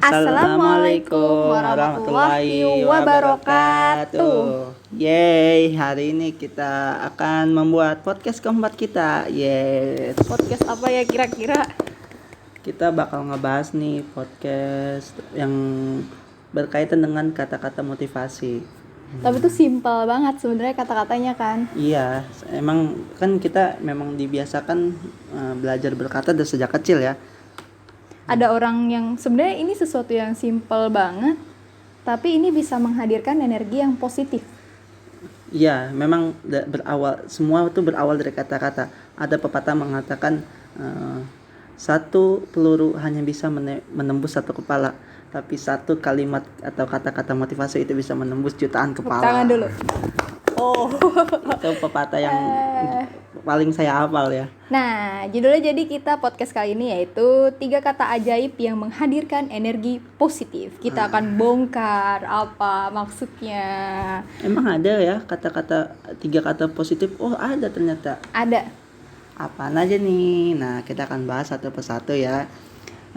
Assalamualaikum warahmatullahi wabarakatuh. Yeay, hari ini kita akan membuat podcast keempat kita. Yes. Podcast apa ya kira-kira? Kita bakal ngebahas nih podcast yang berkaitan dengan kata-kata motivasi. Tapi itu simpel banget sebenarnya kata-katanya kan. Iya, emang kan kita memang dibiasakan belajar berkata dari sejak kecil ya. Ada orang yang sebenarnya ini sesuatu yang simpel banget, tapi ini bisa menghadirkan energi yang positif. Iya, memang semua itu berawal dari kata-kata. Ada pepatah mengatakan satu peluru hanya bisa menembus satu kepala, tapi satu kalimat atau kata-kata motivasi itu bisa menembus jutaan kepala. Tangan dulu. Oh. Itu pepatah yang paling saya hafal ya. Nah, judulnya jadi kita podcast kali ini yaitu 3 kata ajaib yang menghadirkan energi positif. Kita akan bongkar apa maksudnya. Emang ada ya kata-kata 3 kata positif? Oh, ada ternyata. Ada. Apaan aja nih? Nah, kita akan bahas satu persatu ya.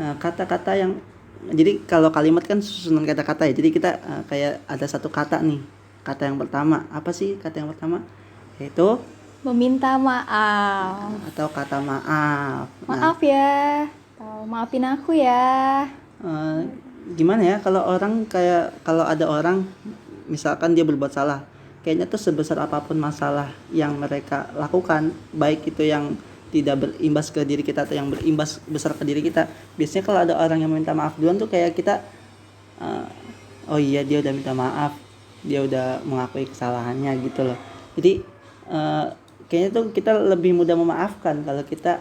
Kata-kata yang, jadi kalau kalimat kan susunan kata-kata ya. Jadi kita kayak ada satu kata nih. Kata yang pertama, apa sih kata yang pertama? Yaitu meminta maaf. Atau kata maaf. Maaf ya. Atau maafin aku ya. Gimana ya kalau ada orang misalkan dia berbuat salah, kayaknya tuh sebesar apapun masalah yang mereka lakukan, baik itu yang tidak berimbas ke diri kita atau yang berimbas besar ke diri kita, biasanya kalau ada orang yang minta maaf duluan tuh kayak kita oh iya, dia udah minta maaf, dia udah mengakui kesalahannya gitu loh. Jadi kayaknya tuh kita lebih mudah memaafkan kalau kita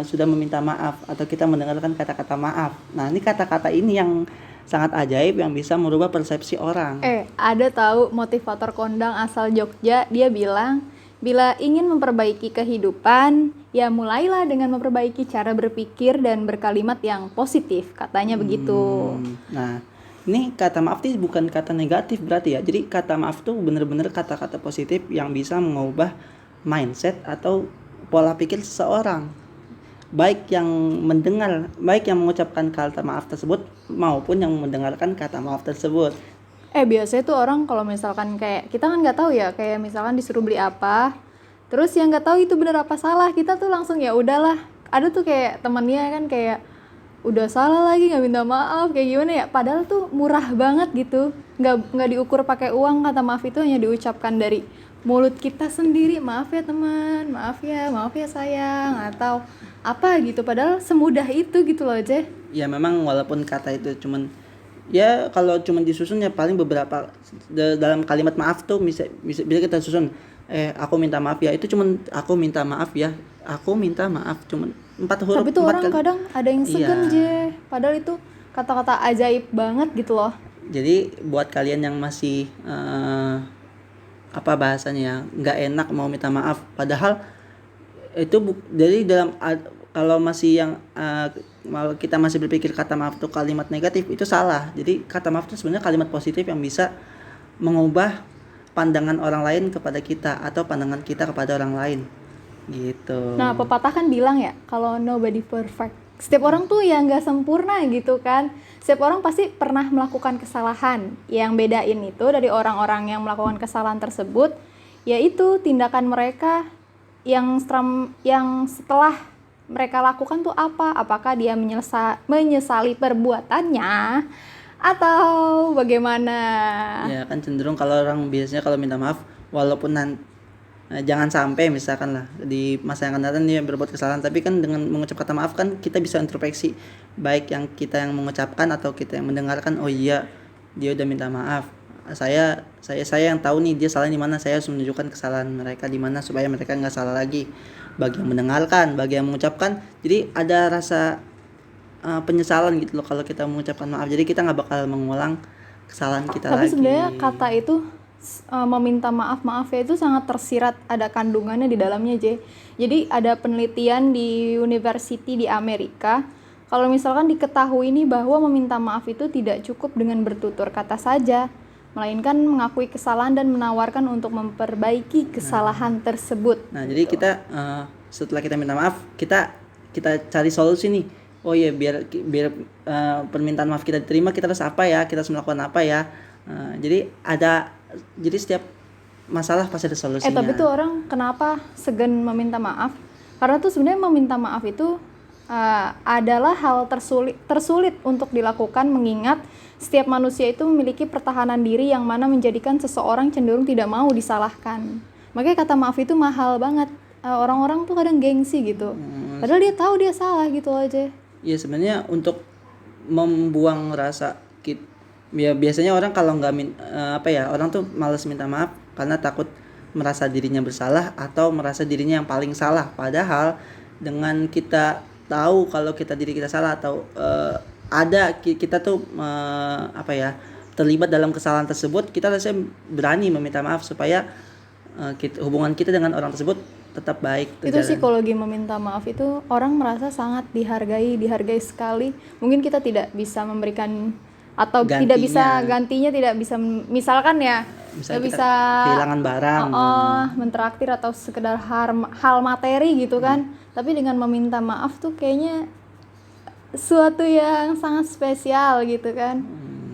sudah meminta maaf atau kita mendengarkan kata-kata maaf. Nah, ini kata-kata ini yang sangat ajaib yang bisa merubah persepsi orang. Ada tahu motivator kondang asal Jogja, dia bilang, bila ingin memperbaiki kehidupan, ya mulailah dengan memperbaiki cara berpikir dan berkalimat yang positif, katanya begitu. Nah, ini kata maaf itu bukan kata negatif berarti ya. Jadi kata maaf tuh benar-benar kata-kata positif yang bisa mengubah mindset atau pola pikir seseorang. Baik yang mengucapkan kata maaf tersebut maupun yang mendengarkan kata maaf tersebut. Biasanya tuh orang kalau misalkan kayak kita kan nggak tahu ya, kayak misalkan disuruh beli apa, terus yang nggak tahu itu benar apa salah, kita tuh langsung ya udahlah. Ada tuh kayak temannya kan kayak udah salah lagi nggak minta maaf, kayak gimana ya, padahal tuh murah banget gitu, nggak diukur pakai uang. Kata maaf itu hanya diucapkan dari mulut kita sendiri, maaf ya teman, maaf ya sayang, atau apa gitu, padahal semudah itu gitu loh Je. Ya memang walaupun kata itu cuman ya kalau cuman disusun ya paling beberapa dalam kalimat maaf tuh bisa kita susun aku minta maaf ya, itu cuman aku minta maaf ya, aku minta maaf, cuman 4 huruf. Tapi tuh orang kadang ada yang segan Je, padahal itu kata-kata ajaib banget gitu loh. Jadi buat kalian yang masih apa bahasanya, nggak enak mau minta maaf, padahal itu jadi kalau masih yang kalau kita masih berpikir kata maaf itu kalimat negatif, itu salah. Jadi kata maaf itu sebenarnya kalimat positif yang bisa mengubah pandangan orang lain kepada kita atau pandangan kita kepada orang lain gitu. Nah, pepatah kan bilang ya, kalau nobody perfect. Setiap orang tuh ya nggak sempurna gitu kan. Setiap orang pasti pernah melakukan kesalahan. Yang bedain itu dari orang-orang yang melakukan kesalahan tersebut, yaitu tindakan mereka yang setelah mereka lakukan tuh apa? Apakah dia menyesali perbuatannya atau bagaimana? Ya kan cenderung kalau orang biasanya kalau minta maaf, walaupun jangan sampai misalkan lah di masa yang akan datang dia berbuat kesalahan, tapi kan dengan mengucap kata maaf kan kita bisa introspeksi, baik yang kita yang mengucapkan atau kita yang mendengarkan. Oh iya, dia udah minta maaf, saya yang tahu nih dia salah di mana, saya harus menunjukkan kesalahan mereka di mana supaya mereka nggak salah lagi. Bagi yang mendengarkan, bagi yang mengucapkan, jadi ada rasa penyesalan gitu loh kalau kita mengucapkan maaf, jadi kita nggak bakal mengulang kesalahan kita lagi. Tapi sebenarnya kata itu meminta maaf ya itu sangat tersirat, ada kandungannya di dalamnya Je. Jadi ada penelitian di university di Amerika, kalau misalkan diketahui nih bahwa meminta maaf itu tidak cukup dengan bertutur kata saja, melainkan mengakui kesalahan dan menawarkan untuk memperbaiki kesalahan tersebut. Nah, jadi kita setelah kita minta maaf, kita cari solusi nih. oh iya biar permintaan maaf kita diterima, kita harus apa ya, kita harus melakukan apa ya. Jadi setiap masalah pasti ada solusinya. Tapi tuh orang kenapa segan meminta maaf? Karena tuh sebenarnya meminta maaf itu adalah hal tersulit untuk dilakukan, mengingat setiap manusia itu memiliki pertahanan diri yang mana menjadikan seseorang cenderung tidak mau disalahkan. Makanya kata maaf itu mahal banget. Orang-orang tuh kadang gengsi gitu. Padahal dia tahu dia salah gitu aja. Ya sebenarnya untuk membuang rasa ya biasanya orang kalau nggak orang tuh malas minta maaf karena takut merasa dirinya bersalah atau merasa dirinya yang paling salah. Padahal dengan kita tahu kalau diri kita salah atau kita tuh terlibat dalam kesalahan tersebut, kita harusnya berani meminta maaf supaya hubungan kita dengan orang tersebut tetap baik terjalan. Itu psikologi meminta maaf itu orang merasa sangat dihargai sekali. Mungkin kita tidak bisa memberikan atau gantinya. Tidak bisa gantinya, tidak bisa misalkan ya tidak bisa kehilangan barang, mentraktir atau sekedar hal materi gitu kan. Tapi dengan meminta maaf tuh kayaknya suatu yang sangat spesial gitu kan.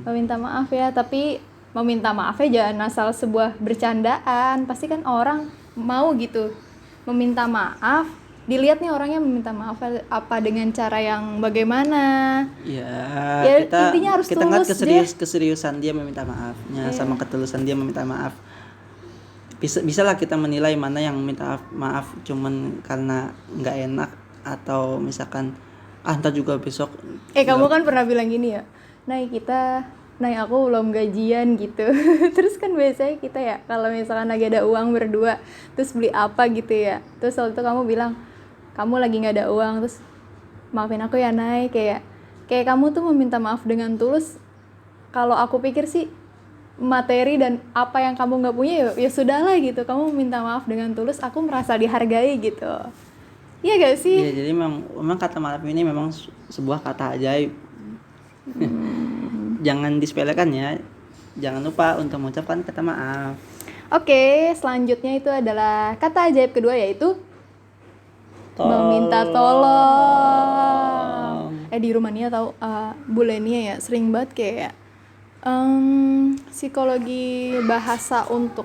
Meminta maaf ya, tapi meminta maafnya jangan asal sebuah bercandaan. Pasti kan orang mau gitu meminta maaf, dilihat nih orangnya meminta maaf apa dengan cara yang bagaimana. Ya intinya harus kita tulus ngeliat keseriusan dia meminta maafnya, sama ketulusan dia meminta maaf. Bisa lah kita menilai mana yang minta maaf cuman karena nggak enak, atau misalkan ntar juga besok. Kamu kan pernah bilang gini ya, aku belum gajian gitu. Terus kan biasanya kita ya kalau misalkan lagi ada uang berdua terus beli apa gitu ya, terus waktu itu kamu bilang kamu lagi nggak ada uang, terus maafin aku ya Nay, kayak kamu tuh meminta maaf dengan tulus. Kalau aku pikir sih materi dan apa yang kamu nggak punya ya sudahlah gitu, kamu minta maaf dengan tulus, aku merasa dihargai gitu. Iya gak sih? Iya, jadi memang kata maaf ini memang sebuah kata ajaib. Jangan disepelekan ya. Jangan lupa untuk mengucapkan kata maaf. Oke, selanjutnya itu adalah kata ajaib kedua, yaitu meminta tolong. Di rumah Nia tahu Bu Lenia ya sering banget kayak psikologi bahasa untuk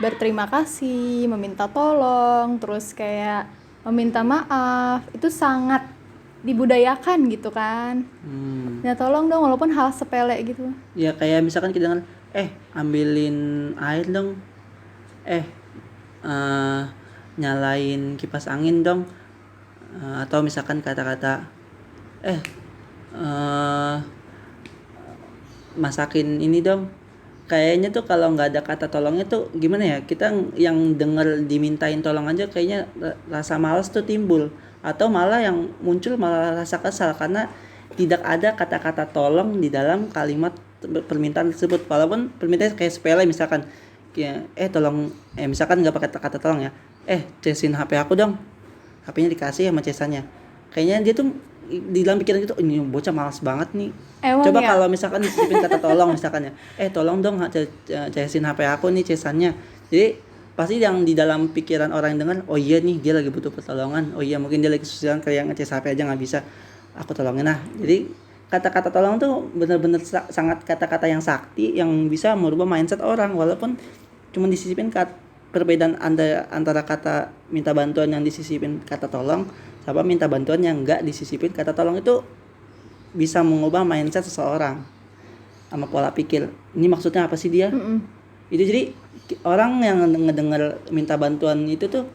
berterima kasih, meminta tolong, terus kayak meminta maaf itu sangat dibudayakan gitu kan. Ya tolong dong, walaupun hal sepele gitu. Ya kayak misalkan kita dengar, ambilin air dong, nyalain kipas angin dong, atau misalkan kata-kata masakin ini dong. Kayaknya tuh kalau nggak ada kata tolongnya tuh gimana ya, kita yang denger dimintain tolong aja kayaknya rasa malas tuh timbul, atau malah yang muncul malah rasa kesal karena tidak ada kata-kata tolong di dalam kalimat permintaan tersebut. Walaupun permintaan kayak sepele, misalkan tolong, misalkan nggak pakai kata tolong ya, casin HP aku dong, HP-nya dikasih sama casannya. Kayaknya dia tuh di dalam pikiran gitu, ini bocah malas banget nih. Coba ya? Kalau misalkan disipin kata tolong misalkan ya, tolong dong casin HP aku nih casannya. Jadi pasti yang di dalam pikiran orang yang dengar, oh iya nih dia lagi butuh pertolongan, oh iya mungkin dia lagi kesusahan kayak nge-cas HP aja nggak bisa, aku tolongin lah. Jadi kata-kata tolong tuh benar-benar sangat kata-kata yang sakti yang bisa merubah mindset orang. Walaupun cuma disisipin perbedaan antara kata minta bantuan yang disisipin kata tolong sama minta bantuan yang nggak disisipin kata tolong, itu bisa mengubah mindset seseorang sama pola pikir. Ini maksudnya apa sih dia? Itu jadi orang yang ngedengar minta bantuan itu tuh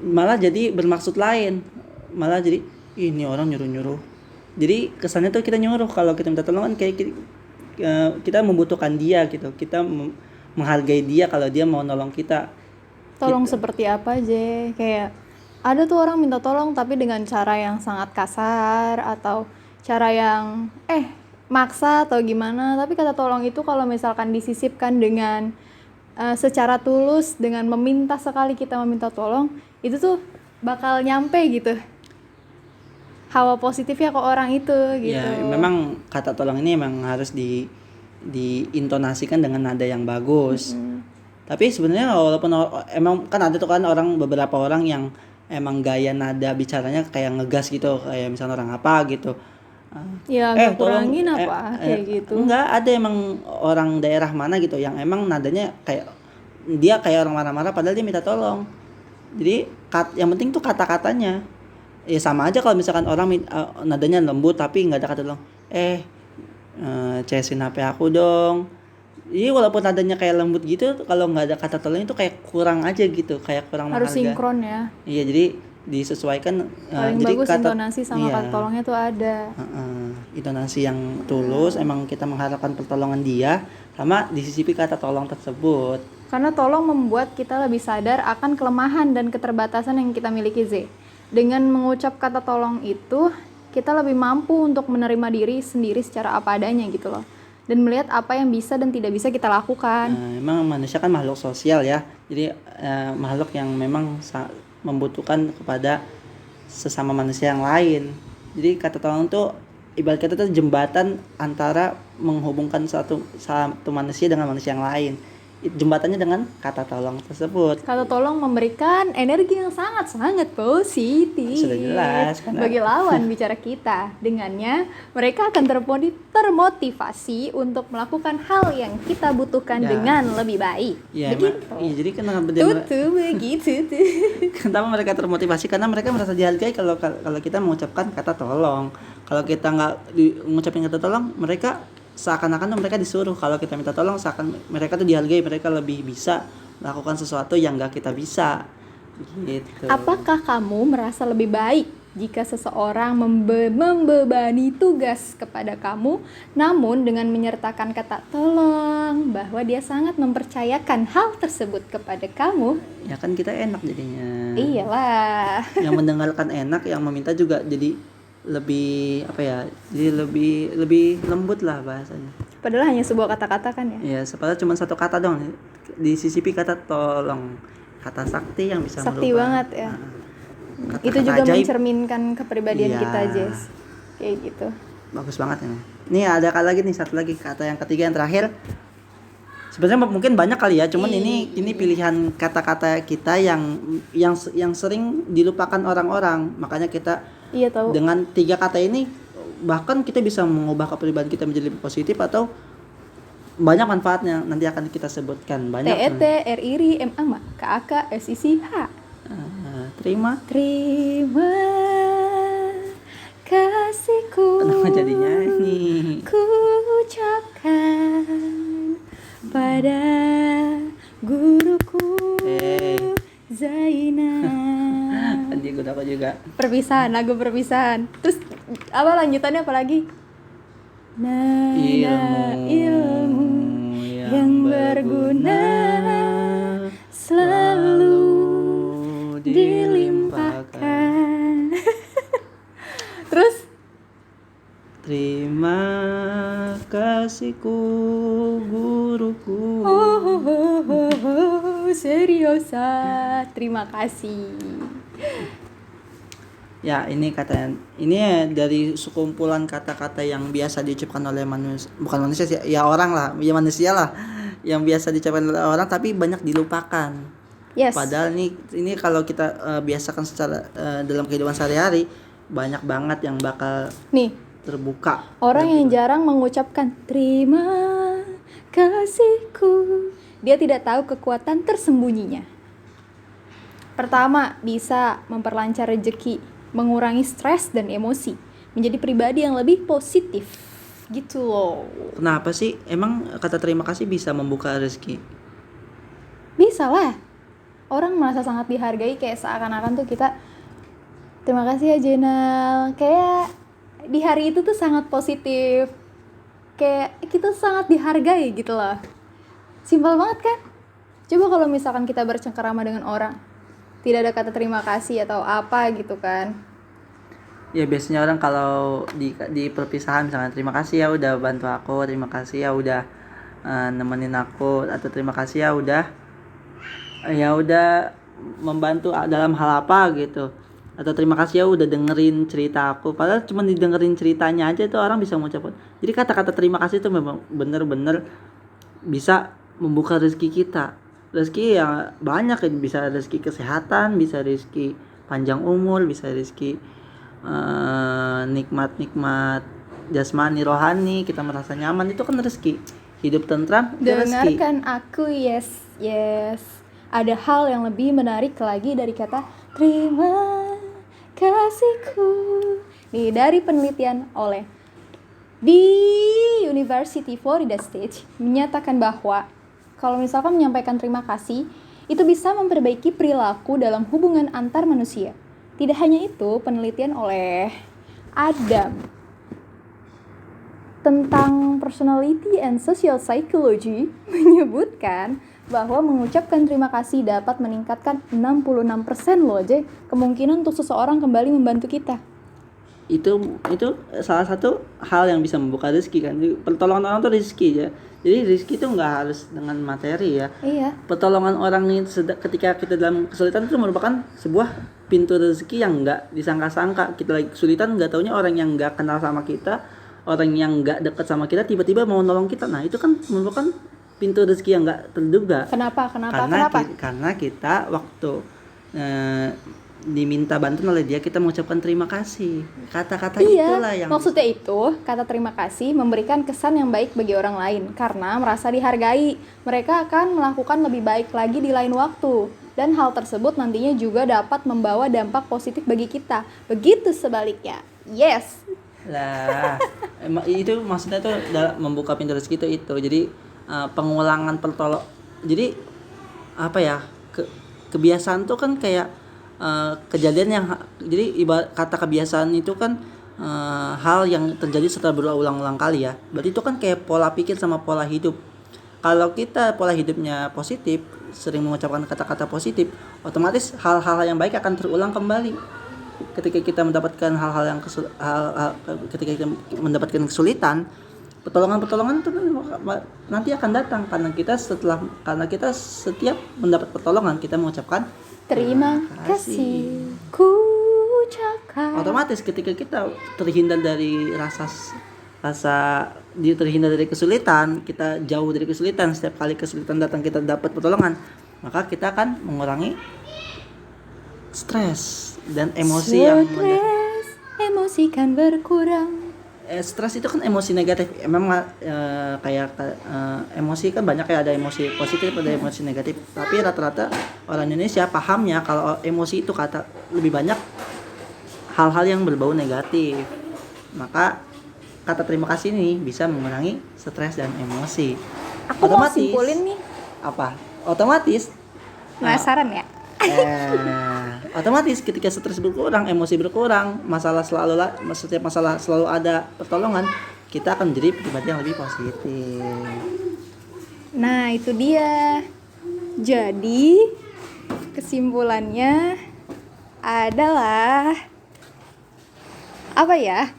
malah jadi bermaksud lain, malah jadi ini orang nyuruh-nyuruh. Jadi kesannya tuh kita nyuruh. Kalau kita minta tolong kan kayak kita membutuhkan dia gitu, kita menghargai dia kalau dia mau nolong kita. Tolong gitu. Seperti apa aja, kayak ada tuh orang minta tolong tapi dengan cara yang sangat kasar atau cara yang maksa atau gimana. Tapi kata tolong itu kalau misalkan disisipkan dengan secara tulus, dengan meminta sekali kita meminta tolong, itu tuh bakal nyampe gitu hawa positifnya ke orang itu gitu. Ya memang kata tolong ini memang harus diintonasikan dengan nada yang bagus. Tapi sebenarnya walaupun emang kan ada tuh kan beberapa orang yang emang gaya nada bicaranya kayak ngegas gitu, kayak misalnya orang apa gitu. Ya Eh agak tolong kurangin apa kayak gitu. enggak, ada emang orang daerah mana gitu yang emang nadanya kayak dia kayak orang marah-marah padahal dia minta tolong. Jadi yang penting tuh kata-katanya. Ya sama aja kalau misalkan orang nadanya lembut tapi nggak ada kata tolong. Cesin HP aku dong. Iya, walaupun nadanya kayak lembut gitu, kalau nggak ada kata tolong itu kayak kurang aja gitu, kayak kurang Harus menghargai. sinkron ya. Iya, jadi disesuaikan. Paling Jadi bagus kata intonasi sama iya, kata tolongnya tuh ada. intonasi yang tulus, emang kita mengharapkan pertolongan dia, sama disisipi kata tolong tersebut. Karena tolong membuat kita lebih sadar akan kelemahan dan keterbatasan yang kita miliki, Z. Dengan mengucap kata tolong itu, kita lebih mampu untuk menerima diri sendiri secara apa adanya gitu loh. Dan melihat apa yang bisa dan tidak bisa kita lakukan. Emang manusia kan makhluk sosial ya. Jadi makhluk yang memang membutuhkan kepada sesama manusia yang lain. Jadi kata tolong tuh ibarat kata tuh jembatan antara menghubungkan satu manusia dengan manusia yang lain. Jembatannya dengan kata tolong tersebut. Kata tolong memberikan energi yang sangat-sangat positif. Sudah jelas, karena bagi lawan bicara kita. Dengannya, mereka akan termotivasi untuk melakukan hal yang kita butuhkan Ya. dengan lebih baik. Ya, Begitu. iya, jadi kenapa Begitu tuh. kenapa mereka termotivasi? Karena mereka merasa dihargai kalau kita mengucapkan kata tolong. Kalau kita nggak mengucapkan kata tolong, mereka seakan-akan tuh mereka disuruh. Kalau kita minta tolong, seakan mereka tuh dihargai, mereka lebih bisa melakukan sesuatu yang nggak kita bisa. Gitu. Apakah kamu merasa lebih baik jika seseorang membebani tugas kepada kamu, namun dengan menyertakan kata tolong bahwa dia sangat mempercayakan hal tersebut kepada kamu? Ya kan kita enak jadinya. Iyalah. Yang mendengarkan enak, yang meminta juga jadi lebih apa ya? Jadi lebih lembut lah bahasanya. Padahal hanya sebuah kata-kata kan ya. Ya, padahal cuma satu kata dong. Disisipi kata tolong. Kata sakti yang bisa Sakti merubah. banget ya. Kata-kata Itu juga ajaib. mencerminkan kepribadian Iya. kita, Jess. Kayak gitu. Bagus banget ini. Nih ada lagi nih, satu lagi kata yang ketiga yang terakhir. Sebenarnya mungkin banyak kali ya, cuman ini pilihan kata-kata kita yang sering dilupakan orang-orang. Makanya kita Iya tahu. dengan 3 kata ini bahkan kita bisa mengubah kepribadian kita menjadi lebih positif atau banyak manfaatnya, nanti akan kita sebutkan banyak. TET, RIRI, MA, KAK, SIC, H. Terima kasihku. kenapa jadi nyanyi? Ku ucapkan pada guruku Zainab. Tadi gue dapat juga Perpisahan, lagu perpisahan. Terus apa lanjutannya apa lagi? Ilmu yang berguna selalu dilimpahkan. Terus terima kasihku guruku. Seriosa. Terima kasih. Ya, ini dari sekumpulan kata-kata yang biasa diucapkan oleh manusia, bukan manusia sih, ya orang lah, ya manusia lah, yang biasa diucapkan oleh orang tapi banyak dilupakan. Yes. Padahal ini kalau kita biasakan secara dalam kehidupan sehari-hari, banyak banget yang bakal Nih, terbuka. orang yang jarang mengucapkan terima kasihku, dia tidak tahu kekuatan tersembunyinya. Pertama, bisa memperlancar rezeki, mengurangi stres dan emosi, menjadi pribadi yang lebih positif. Gitu loh. Kenapa sih emang kata terima kasih bisa membuka rezeki? Bisa lah. Orang merasa sangat dihargai, kayak seakan-akan tuh kita terima kasih ya Jenal. Kayak di hari itu tuh sangat positif. Kayak kita sangat dihargai gitu loh. Simpel banget kan? Coba kalau misalkan kita bercengkerama dengan orang, tidak ada kata terima kasih atau apa gitu kan. Ya biasanya orang kalau di perpisahan misalnya terima kasih ya udah bantu aku, terima kasih ya udah nemenin aku, atau terima kasih ya udah membantu dalam hal apa gitu, atau terima kasih ya udah dengerin cerita aku. Padahal cuma didengerin ceritanya aja tuh orang bisa mengucapkan. Jadi kata-kata terima kasih itu memang bener-bener bisa membuka rezeki kita. Rezeki yang banyak, bisa rezeki kesehatan, bisa rezeki panjang umur, bisa rezeki nikmat-nikmat jasmani rohani, kita merasa nyaman, itu kan rezeki. Hidup tentram itu rezeki. Dengarkan aku, yes. Ada hal yang lebih menarik lagi dari kata terima kasihku. Nih, dari penelitian oleh di University Florida State menyatakan bahwa kalau misalkan menyampaikan terima kasih itu bisa memperbaiki perilaku dalam hubungan antar manusia. Tidak hanya itu, penelitian oleh Adam tentang Personality and Social Psychology menyebutkan bahwa mengucapkan terima kasih dapat meningkatkan 66% loh, Jay, kemungkinan untuk seseorang kembali membantu kita. Itu salah satu hal yang bisa membuka rezeki kan. Pertolongan orang tuh rezeki ya. Jadi rezeki itu nggak harus dengan materi ya. Iya. Pertolongan orang ini ketika kita dalam kesulitan itu merupakan sebuah pintu rezeki yang nggak disangka-sangka. Kita lagi kesulitan, nggak taunya orang yang nggak kenal sama kita, orang yang nggak dekat sama kita tiba-tiba mau nolong kita. Nah itu kan merupakan pintu rezeki yang nggak terduga. Kenapa? Karena kita waktu diminta bantuan oleh dia, kita mengucapkan terima kasih. Kata-kata itulah yang maksudnya itu kata terima kasih memberikan kesan yang baik bagi orang lain karena merasa dihargai. Mereka akan melakukan lebih baik lagi di lain waktu, dan hal tersebut nantinya juga dapat membawa dampak positif bagi kita. Begitu sebaliknya. Yes. Lah, itu maksudnya tuh membuka pintu rezeki itu. Jadi pengulangan jadi apa ya, kebiasaan tuh kan kayak kejadian yang jadi ibarat kata kebiasaan itu kan hal yang terjadi setelah berulang-ulang kali ya. Berarti itu kan kayak pola pikir sama pola hidup. Kalau kita pola hidupnya positif, sering mengucapkan kata-kata positif, otomatis hal-hal yang baik akan terulang kembali. Ketika kita mendapatkan ketika kita mendapatkan kesulitan, pertolongan itu nanti akan datang karena kita setiap mendapat pertolongan kita mengucapkan terima kasih. Ku ucapkan. Otomatis ketika kita terhindar dari terhindar dari kesulitan, kita jauh dari kesulitan, setiap kali kesulitan datang kita dapat pertolongan, maka kita akan mengurangi stres dan emosi emosi kan berkurang. Stres itu kan emosi negatif. Memang emosi kan banyak, kayak ada emosi positif, ada emosi negatif. Tapi rata-rata orang Indonesia pahamnya kalau emosi itu lebih banyak hal-hal yang berbau negatif. Maka kata terima kasih ini bisa mengurangi stres dan emosi. Aku mau simpulin nih. Apa? Otomatis. Penasaran ya? Otomatis ketika stres berkurang, emosi berkurang, setiap masalah selalu ada pertolongan, kita akan menjadi pribadi yang lebih positif. Nah itu dia. Jadi kesimpulannya adalah apa ya?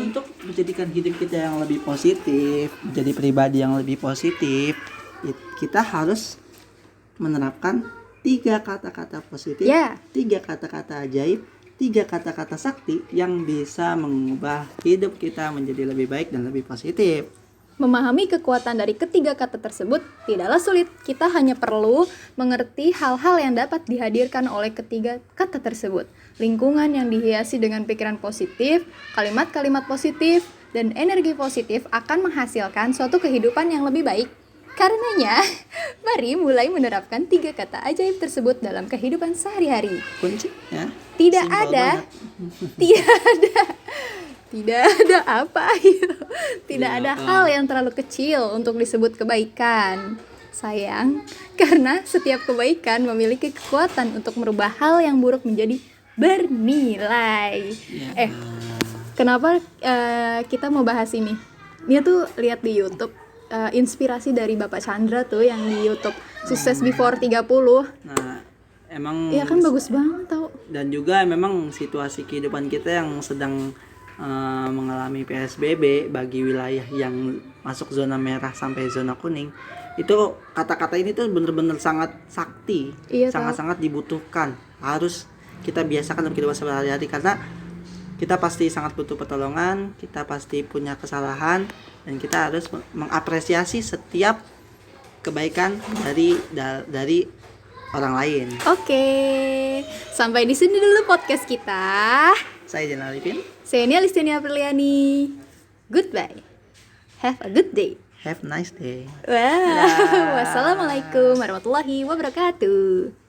Untuk menjadikan hidup kita yang lebih positif, menjadi pribadi yang lebih positif, kita harus menerapkan 3 kata-kata positif, 3 kata-kata ajaib, 3 kata-kata sakti yang bisa mengubah hidup kita menjadi lebih baik dan lebih positif. Memahami kekuatan dari ketiga kata tersebut tidaklah sulit. Kita hanya perlu mengerti hal-hal yang dapat dihadirkan oleh ketiga kata tersebut. Lingkungan yang dihiasi dengan pikiran positif, kalimat-kalimat positif, dan energi positif akan menghasilkan suatu kehidupan yang lebih baik. Karenanya, mari mulai menerapkan 3 kata ajaib tersebut dalam kehidupan sehari-hari. Kuncinya Tidak ada apa ya. Tidak ada hal yang terlalu kecil untuk disebut kebaikan. Sayang, karena setiap kebaikan memiliki kekuatan untuk merubah hal yang buruk menjadi bernilai. Kenapa kita mau bahas ini? Dia tuh lihat di YouTube inspirasi dari Bapak Chandra tuh yang di YouTube Sukses Before 30. Nah, emang ya kan bagus banget tau. Dan juga memang situasi kehidupan kita yang sedang mengalami PSBB bagi wilayah yang masuk zona merah sampai zona kuning, itu kata-kata ini tuh bener-bener sangat sakti, sangat-sangat dibutuhkan, harus kita biasakan dalam kehidupan sehari-hari karena kita pasti sangat butuh pertolongan, kita pasti punya kesalahan, dan kita harus mengapresiasi setiap kebaikan dari orang lain. Oke, sampai di sini dulu podcast kita. Saya Jenal Arifin. Saya Nia Listinia Apriliani. Goodbye. Have a good day. Have a nice day. Wah, wassalamualaikum warahmatullahi wabarakatuh.